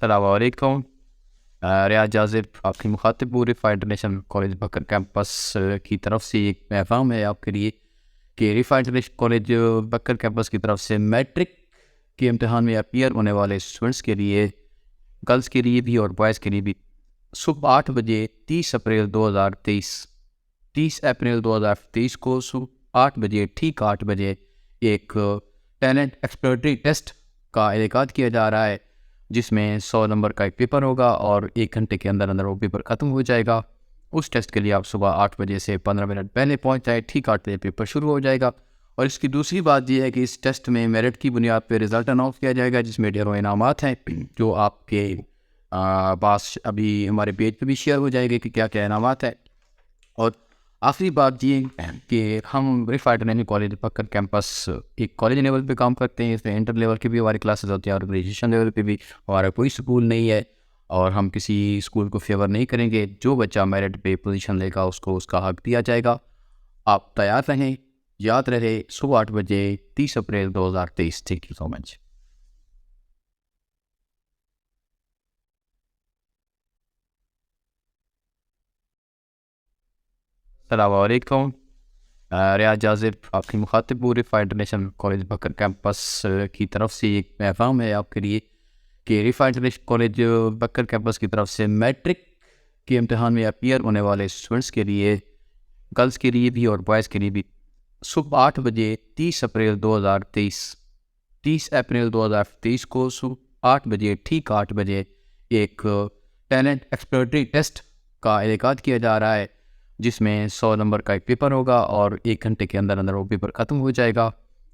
السلام علیکم۔ ریاض جاذب آپ کی مخاطب پوری ریفائنڈ انٹرنیشنل کالج بکر کیمپس کی طرف سے ایک پیغام ہے آپ کے لیے کہ ریفائنڈ انٹرنیشنل کالج بکر کیمپس کی طرف سے میٹرک کے امتحان میں اپیئر ہونے والے اسٹوڈنٹس کے لیے، گرلس کے لیے بھی اور بوائز کے لیے بھی، صبح 8 بجے 30 اپریل 2023 کو صبح 8 بجے ٹھیک 8 بجے ایک ٹیلنٹ ایکسپلورٹری ٹیسٹ کا انعقاد کیا جا رہا ہے، جس میں 100 نمبر کا ایک پیپر ہوگا اور 1 گھنٹے کے اندر اندر وہ پیپر ختم ہو جائے گا۔ اس ٹیسٹ کے لیے آپ صبح 8 بجے سے 15 منٹ پہلے پہنچ جائیں، ٹھیک 8 بجے پیپر شروع ہو جائے گا۔ اور اس کی دوسری بات یہ ہے کہ اس ٹیسٹ میں میرٹ کی بنیاد پہ رزلٹ اناؤنس کیا جائے گا، جس میں ڈھیروں انعامات ہیں جو آپ کے پاس ابھی ہمارے پیج پہ بھی شیئر ہو جائے گے کہ کیا کیا انعامات ہیں۔ اور آخری بات یہ کہ ہم ریفائنڈ انٹرنیشنل کالج بکر کیمپس ایک کالج لیول پہ کام کرتے ہیں، اس میں انٹر لیول کی بھی ہماری کلاسز ہوتی ہیں اور گریجویشن لیول پہ بھی ہمارا کوئی اسکول نہیں ہے، اور ہم کسی اسکول کو فیور نہیں کریں گے۔ جو بچہ میرٹ پہ پوزیشن لے گا اس کو اس کا حق دیا جائے گا۔ آپ تیار رہیں، یاد رہے صبح 8 بجے 30 اپریل 2023۔ تھینک یو سو مچ۔ السلام علیکم۔ ریاض جاذب آپ کی مخاطب پوری ریفائنڈ انٹرنیشنل کالج بکر کیمپس کی طرف سے ایک پیغام ہے آپ کے لیے کہ ریفائنڈ انٹرنیشنل کالج بکر کیمپس کی طرف سے میٹرک کے امتحان میں اپیئر ہونے والے اسٹوڈنٹس کے لیے، گرلس کے لیے بھی اور بوائز کے لیے بھی، صبح 8 بجے 30 اپریل 2023 کو صبح 8 بجے ٹھیک 8 بجے ایک ٹیلنٹ ایکسپلورٹری ٹیسٹ کا انعقاد کیا جا رہا ہے، جس میں 100 نمبر کا ایک پیپر ہوگا اور 1 گھنٹے کے اندر اندر وہ پیپر ختم ہو جائے گا۔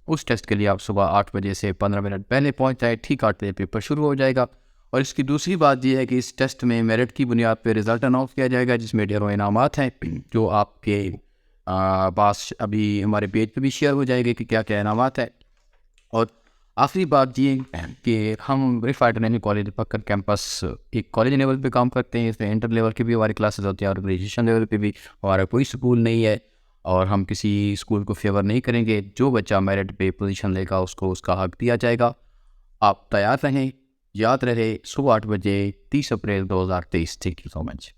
اس ٹیسٹ کے لیے آپ صبح 8 بجے سے 15 منٹ پہلے پہنچ جائیں، ٹھیک 8 بجے پیپر شروع ہو جائے گا۔ اور اس کی دوسری بات یہ ہے کہ اس ٹیسٹ میں میرٹ کی بنیاد پہ رزلٹ اناؤنس کیا جائے گا، جس میں ڈھیروں انعامات ہیں جو آپ کے پاس ابھی ہمارے پیج پہ بھی شیئر ہو جائے گے کہ کیا کیا انعامات ہیں۔ اور آخری بات یہ کہ ہم ریفائنڈ انٹرنیشنل کالج بکر کیمپس ایک کالج لیول پہ کام کرتے ہیں، اس میں انٹر لیول کی بھی ہماری کلاسز ہوتی ہیں اور گریجویشن لیول پہ بھی ہمارا کوئی اسکول نہیں ہے، اور ہم کسی اسکول کو فیور نہیں کریں گے۔ جو بچہ میرٹ پہ پوزیشن لے گا اس کو اس کا حق دیا جائے گا۔ آپ تیار رہیں، یاد رہے صبح 8 بجے 30 April 2023۔ Thank you so much.